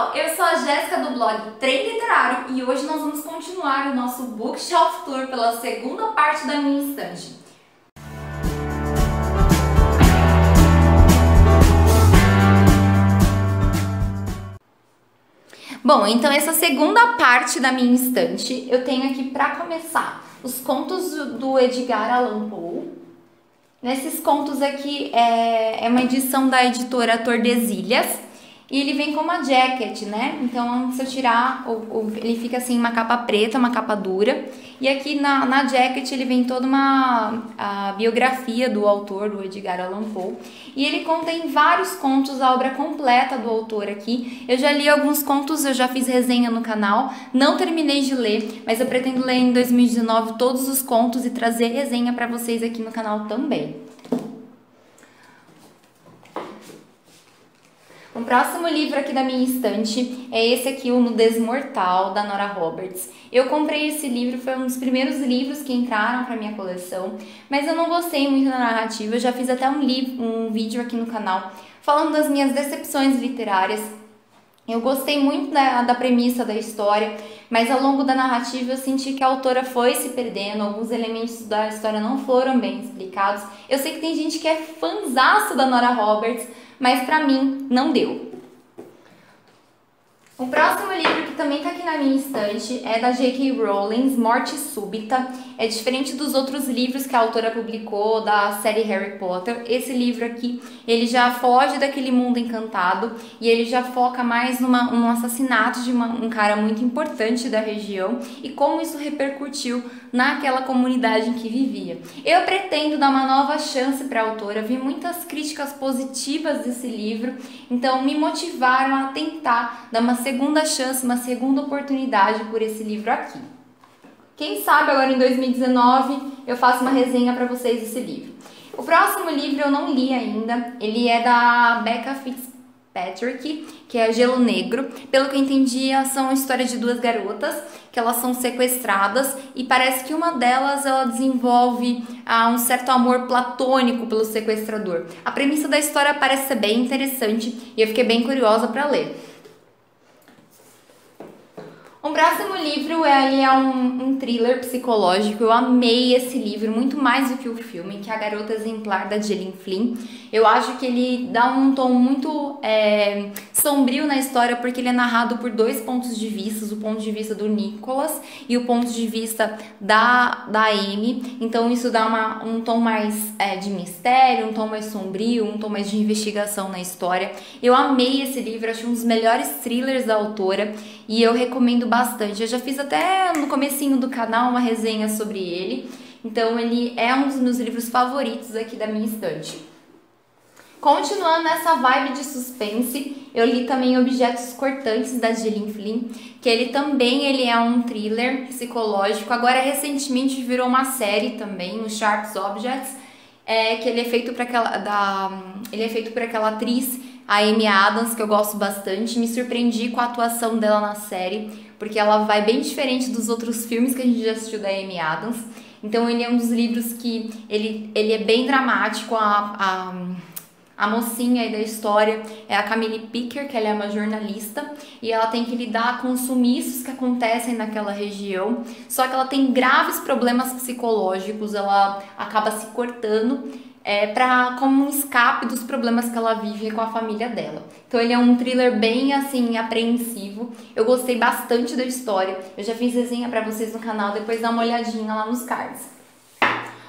pessoal, eu sou a Jéssica do blog Trem Literário e hoje nós vamos continuar o nosso Bookshelf Tour pela segunda parte da minha estante. Bom, então essa segunda parte da minha estante eu tenho aqui para começar os contos do Edgar Allan Poe. Nesses contos aqui é uma edição da editora Tordesilhas. E ele vem com uma jacket, né? Então, se eu tirar, ele fica assim, uma capa preta, uma capa dura. E aqui na jacket ele vem toda a biografia do autor, do Edgar Allan Poe. E ele contém vários contos, a obra completa do autor aqui. Eu já li alguns contos, eu já fiz resenha no canal. Não terminei de ler, mas eu pretendo ler em 2019 todos os contos e trazer resenha para vocês aqui no canal também. O próximo livro aqui da minha estante é esse aqui, O Nudez Mortal, da Nora Roberts. Eu comprei esse livro, foi um dos primeiros livros que entraram para minha coleção, mas eu não gostei muito da narrativa. Eu já fiz até um vídeo aqui no canal falando das minhas decepções literárias. Eu gostei muito da premissa da história, mas ao longo da narrativa eu senti que a autora foi se perdendo, alguns elementos da história não foram bem explicados. Eu sei que tem gente que é fãzaço da Nora Roberts, mas pra mim não deu. O próximo livro que também tá aqui na minha estante é da J.K. Rowling, Morte Súbita. É diferente dos outros livros que a autora publicou da série Harry Potter. Esse livro aqui, ele já foge daquele mundo encantado e ele já foca mais num assassinato de um cara muito importante da região e como isso repercutiu naquela comunidade em que vivia. Eu pretendo dar uma nova chance para a autora, vi muitas críticas positivas desse livro, então me motivaram a tentar dar uma segunda chance, uma segunda oportunidade por esse livro aqui. Quem sabe agora em 2019 eu faço uma resenha para vocês desse livro. O próximo livro eu não li ainda, ele é da Becca Fitzpatrick, que é Gelo Negro. Pelo que eu entendi, são a história de duas garotas que elas são sequestradas e parece que uma delas ela desenvolve um certo amor platônico pelo sequestrador. A premissa da história parece ser bem interessante e eu fiquei bem curiosa para ler. O próximo livro é um thriller psicológico. Eu amei esse livro, muito mais do que o filme, que é A Garota Exemplar, da Gillian Flynn. Eu acho que ele dá um tom muito sombrio na história, porque ele é narrado por dois pontos de vista, o ponto de vista do Nicholas e o ponto de vista da Amy. Então isso dá um tom mais de mistério, um tom mais sombrio, um tom mais de investigação na história. Eu amei esse livro, acho um dos melhores thrillers da autora e eu recomendo bastante. Eu já fiz até no comecinho do canal uma resenha sobre ele, então ele é um dos meus livros favoritos aqui da minha estante. Continuando nessa vibe de suspense, eu li também Objetos Cortantes, da Gillian Flynn, que ele é um thriller psicológico. Agora recentemente virou uma série também, o Sharp Objects, que ele é feito por aquela atriz, a Amy Adams, que eu gosto bastante. Me surpreendi com a atuação dela na série, porque ela vai bem diferente dos outros filmes que a gente já assistiu da Amy Adams. Então ele é um dos livros que ele é bem dramático. A mocinha aí da história é a Camille Picker, que ela é uma jornalista e ela tem que lidar com os sumiços que acontecem naquela região, só que ela tem graves problemas psicológicos, ela acaba se cortando como um escape dos problemas que ela vive com a família dela. Então ele é um thriller bem assim apreensivo. Eu gostei bastante da história, eu já fiz resenha pra vocês no canal, depois dá uma olhadinha lá nos cards.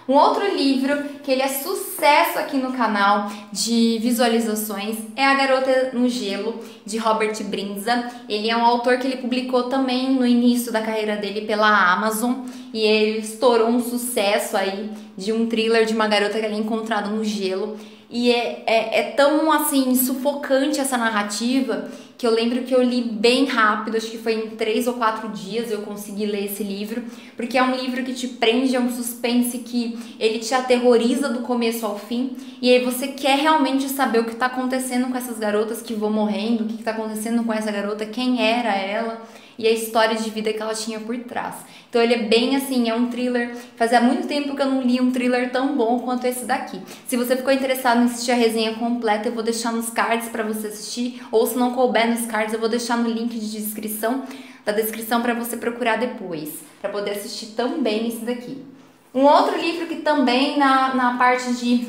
Um outro livro que ele é sucesso aqui no canal de visualizações é A Garota no Gelo, de Robert Brinza. Ele é um autor que ele publicou também no início da carreira dele pela Amazon e ele estourou um sucesso aí de um thriller de uma garota que ela é encontrada no gelo. E é tão assim sufocante essa narrativa que eu lembro que eu li bem rápido, acho que foi em 3 ou 4 dias eu consegui ler esse livro, porque é um livro que te prende, é um suspense que ele te aterroriza do começo ao fim, e aí você quer realmente saber o que está acontecendo com essas garotas que vão morrendo, o que está acontecendo com essa garota, quem era ela. e a história de vida que ela tinha por trás. Então ele é bem assim, é um thriller. Fazia muito tempo que eu não li um thriller tão bom quanto esse daqui. Se você ficou interessado em assistir a resenha completa, eu vou deixar nos cards para você assistir, ou se não couber nos cards, eu vou deixar no link de descrição, da descrição para você procurar depois, para poder assistir também esse daqui. Um outro livro que também na parte de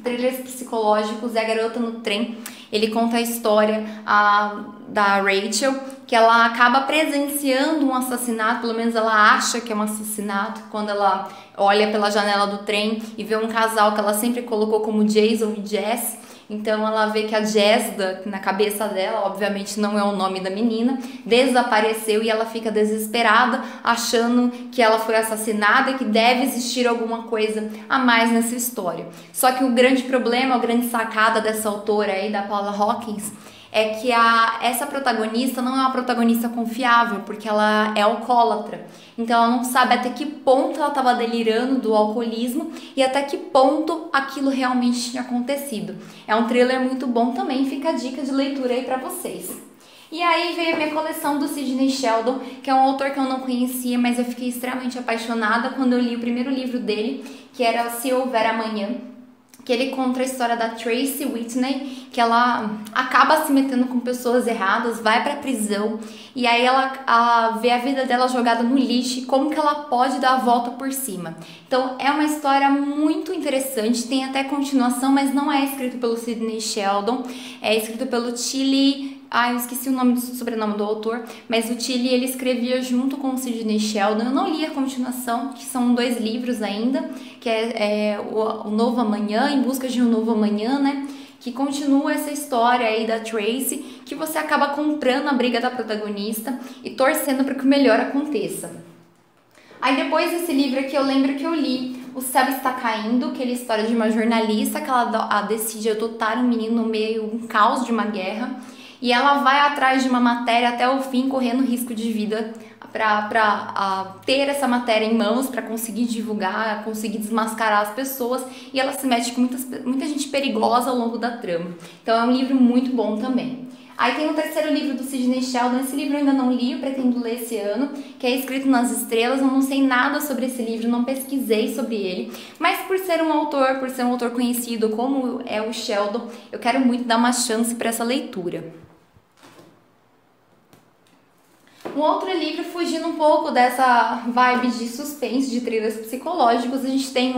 thrillers psicológicos é A Garota no Trem. Ele conta a história da Rachel, que ela acaba presenciando um assassinato, pelo menos ela acha que é um assassinato, quando ela olha pela janela do trem e vê um casal que ela sempre colocou como Jason e Jess. Então ela vê que a Jess, na cabeça dela, obviamente não é o nome da menina, desapareceu e ela fica desesperada, achando que ela foi assassinada e que deve existir alguma coisa a mais nessa história. Só que o grande problema, a grande sacada dessa autora aí, da Paula Hawkins, é que essa protagonista não é uma protagonista confiável, porque ela é alcoólatra. Então ela não sabe até que ponto ela estava delirando do alcoolismo e até que ponto aquilo realmente tinha acontecido. É um thriller muito bom também, fica a dica de leitura aí pra vocês. E aí veio a minha coleção do Sidney Sheldon, que é um autor que eu não conhecia, mas eu fiquei extremamente apaixonada quando eu li o primeiro livro dele, que era Se Houver Amanhã, que ele conta a história da Tracy Whitney, que ela acaba se metendo com pessoas erradas, vai pra prisão, e aí ela vê a vida dela jogada no lixo e como que ela pode dar a volta por cima. Então é uma história muito interessante, tem até continuação, mas não é escrito pelo Sidney Sheldon, é escrito pelo Tilly... eu esqueci o nome do sobrenome do autor, mas o Tilly ele escrevia junto com o Sidney Sheldon. Eu não li a continuação, que são 2 livros ainda, que é o Novo Amanhã, Em Busca de um Novo Amanhã, né? Que continua essa história aí da Tracy, que você acaba comprando a briga da protagonista e torcendo para que o melhor aconteça. Aí depois desse livro aqui eu lembro que eu li O Céu Está Caindo, que é a história de uma jornalista que ela decide adotar um menino no meio um caos de uma guerra. E ela vai atrás de uma matéria até o fim, correndo risco de vida para ter essa matéria em mãos, para conseguir divulgar, conseguir desmascarar as pessoas. E ela se mete com muita gente perigosa ao longo da trama. Então é um livro muito bom também. Aí tem o terceiro livro do Sidney Sheldon. Esse livro eu ainda não li, eu pretendo ler esse ano, que é Escrito nas Estrelas. Eu não sei nada sobre esse livro, não pesquisei sobre ele. Mas por ser um autor conhecido como é o Sheldon, eu quero muito dar uma chance para essa leitura. Um outro livro, fugindo um pouco dessa vibe de suspense, de thrillers psicológicos, a gente tem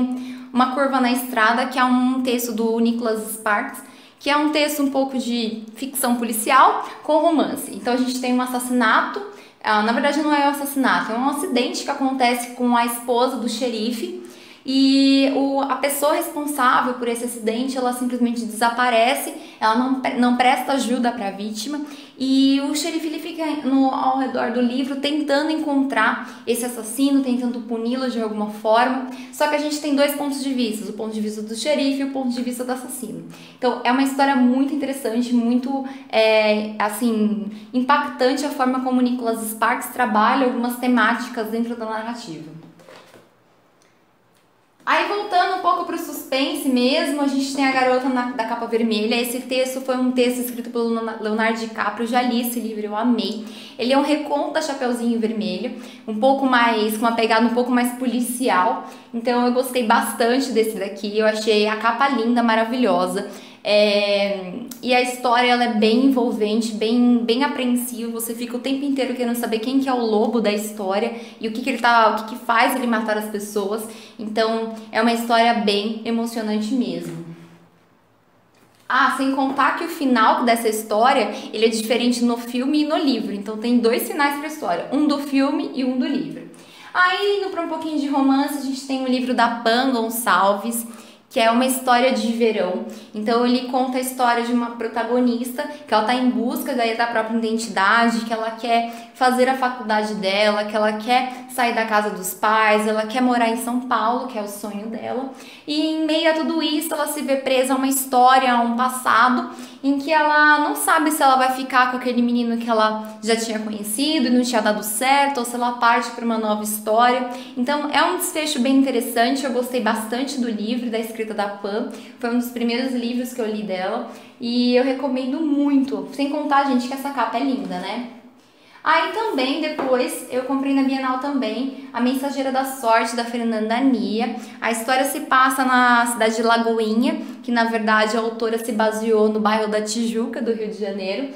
Uma Curva na Estrada, que é um texto do Nicholas Sparks, que é um texto um pouco de ficção policial com romance. Então a gente tem um assassinato, na verdade não é um assassinato, é um acidente que acontece com a esposa do xerife, e a pessoa responsável por esse acidente, ela simplesmente desaparece, ela não presta ajuda para a vítima, e o xerife ele fica ao redor do livro tentando encontrar esse assassino, tentando puni-lo de alguma forma. Só que a gente tem 2 pontos de vista, o ponto de vista do xerife e o ponto de vista do assassino. Então é uma história muito interessante, muito assim, impactante a forma como o Nicholas Sparks trabalha algumas temáticas dentro da narrativa. Aí voltando um pouco para o suspense mesmo, a gente tem A Garota da Capa Vermelha. Esse texto foi um texto escrito pelo Leonardo DiCaprio, eu já li esse livro, eu amei. Ele é um reconto da Chapeuzinho Vermelho, com uma pegada um pouco mais policial. Então eu gostei bastante desse daqui, eu achei a capa linda, maravilhosa. E a história ela é bem envolvente, bem apreensiva. Você fica o tempo inteiro querendo saber quem que é o lobo da história e o que faz ele matar as pessoas. Então é uma história bem emocionante mesmo. Sem contar que o final dessa história ele é diferente no filme e no livro. Então tem 2 finais para a história, um do filme e um do livro. Aí indo para um pouquinho de romance, a gente tem o livro da Pan Gonçalves, que é uma história de verão. Então ele conta a história de uma protagonista que ela está em busca da própria identidade, que ela quer fazer a faculdade dela, que ela quer sair da casa dos pais, ela quer morar em São Paulo, que é o sonho dela. E em meio a tudo isso, ela se vê presa a uma história, a um passado, em que ela não sabe se ela vai ficar com aquele menino que ela já tinha conhecido e não tinha dado certo, ou se ela parte para uma nova história. Então é um desfecho bem interessante, eu gostei bastante do livro, da escrita da Pan, foi um dos primeiros livros que eu li dela, e eu recomendo muito, sem contar, gente, que essa capa é linda, né? Aí também depois eu comprei na Bienal também A Mensageira da Sorte, da Fernanda Nia. A história se passa na cidade de Lagoinha, que na verdade a autora se baseou no bairro da Tijuca, do Rio de Janeiro.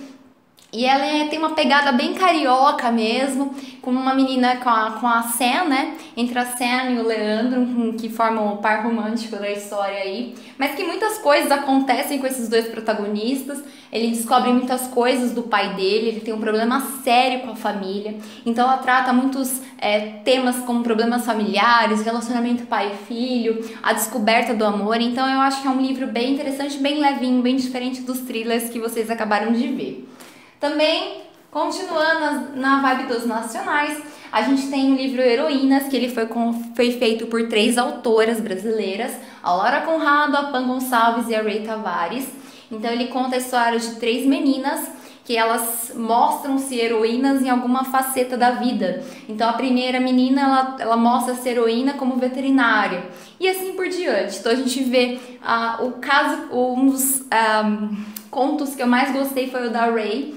E ela tem uma pegada bem carioca mesmo, com uma menina com a Sam, né? Entre a Sam e o Leandro, que formam o par romântico da história aí. Mas que muitas coisas acontecem com esses dois protagonistas. Ele descobre muitas coisas do pai dele, ele tem um problema sério com a família. Então ela trata muitos temas como problemas familiares, relacionamento pai e filho, a descoberta do amor. Então eu acho que é um livro bem interessante, bem levinho, bem diferente dos thrillers que vocês acabaram de ver. Também, continuando na vibe dos nacionais, a gente tem o livro Heroínas, que ele foi feito por 3 autoras brasileiras, a Laura Conrado, a Pan Gonçalves e a Ray Tavares. Então ele conta a história de 3 meninas que elas mostram-se heroínas em alguma faceta da vida. Então a primeira menina, ela mostra ser heroína como veterinária e assim por diante. Então a gente vê um dos contos que eu mais gostei foi o da Ray,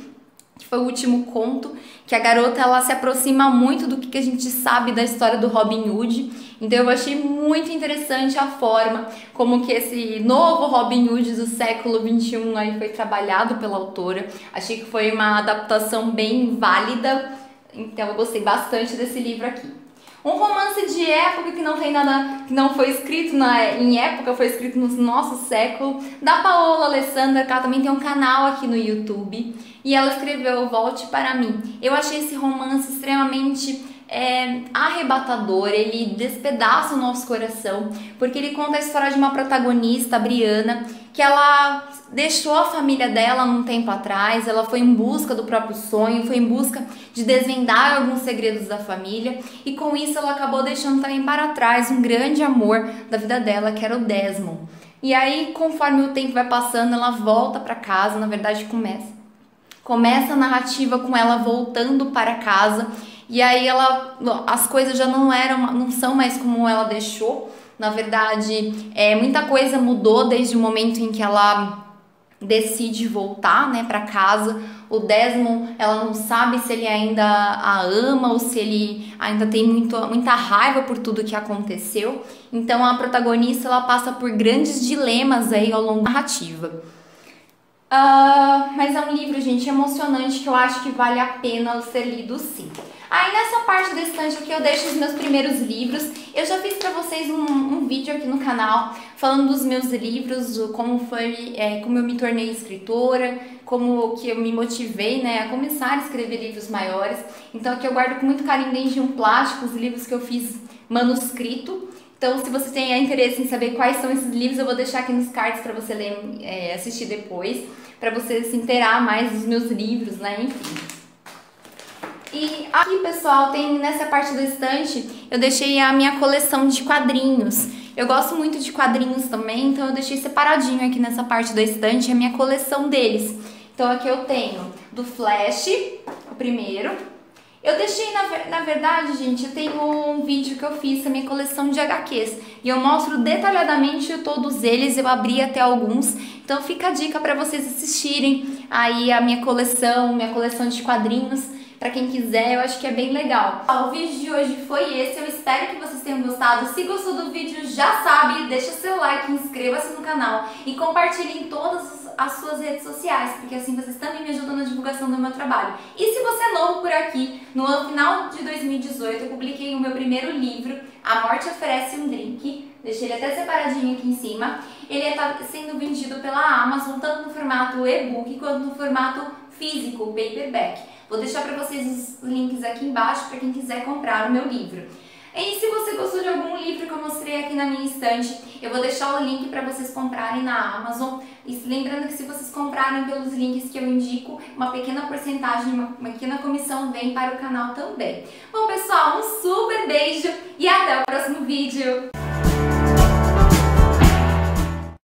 que foi o último conto, que a garota ela se aproxima muito do que a gente sabe da história do Robin Hood. Então eu achei muito interessante a forma como que esse novo Robin Hood do século XXI aí foi trabalhado pela autora. Achei que foi uma adaptação bem válida, então eu gostei bastante desse livro aqui. Um romance de época que não tem nada, que não foi escrito em época, foi escrito no nosso século, da Paola Alessandra, que ela também tem um canal aqui no YouTube, e ela escreveu Volte Para Mim. Eu achei esse romance extremamente arrebatador, ele despedaça o nosso coração, porque ele conta a história de uma protagonista, a Briana, que ela deixou a família dela um tempo atrás, ela foi em busca do próprio sonho, foi em busca de desvendar alguns segredos da família, e com isso ela acabou deixando também para trás um grande amor da vida dela, que era o Desmond. E aí, conforme o tempo vai passando, ela volta para casa, na verdade começa a narrativa com ela voltando para casa. E aí as coisas já não são mais como ela deixou. Na verdade, muita coisa mudou desde o momento em que ela decide voltar, né, para casa. O Desmond, ela não sabe se ele ainda a ama ou se ele ainda tem muita raiva por tudo que aconteceu. Então a protagonista ela passa por grandes dilemas aí ao longo da narrativa. Mas é um livro, gente, emocionante que eu acho que vale a pena ser lido sim. Aí nessa parte da estante aqui eu deixo os meus primeiros livros. Eu já fiz pra vocês um vídeo aqui no canal falando dos meus livros, como eu me tornei escritora, como que eu me motivei, né, a começar a escrever livros maiores. Então aqui eu guardo com muito carinho dentro de um plástico os livros que eu fiz manuscrito. Então se você tem interesse em saber quais são esses livros, eu vou deixar aqui nos cards pra você ler, assistir depois, pra você se inteirar mais dos meus livros, né, enfim. E aqui, pessoal, tem nessa parte da estante, eu deixei a minha coleção de quadrinhos. Eu gosto muito de quadrinhos também, então eu deixei separadinho aqui nessa parte da estante a minha coleção deles. Então aqui eu tenho do Flash, o primeiro. Eu deixei, na verdade, gente, eu tenho um vídeo que eu fiz da minha coleção de HQs. E eu mostro detalhadamente todos eles, eu abri até alguns. Então fica a dica para vocês assistirem aí a minha coleção de quadrinhos. Pra quem quiser, eu acho que é bem legal. O vídeo de hoje foi esse, eu espero que vocês tenham gostado. Se gostou do vídeo, já sabe, deixa seu like, inscreva-se no canal e compartilhe em todas as suas redes sociais, porque assim vocês também me ajudam na divulgação do meu trabalho. E se você é novo por aqui, no final de 2018 eu publiquei o meu primeiro livro, A Morte Oferece um Drink. Deixei ele até separadinho aqui em cima. Ele está sendo vendido pela Amazon, tanto no formato e-book quanto no formato físico, paperback. Vou deixar para vocês os links aqui embaixo para quem quiser comprar o meu livro. E se você gostou de algum livro que eu mostrei aqui na minha estante, eu vou deixar o link para vocês comprarem na Amazon. E lembrando que se vocês comprarem pelos links que eu indico, uma pequena porcentagem, uma pequena comissão vem para o canal também. Bom, pessoal, um super beijo e até o próximo vídeo!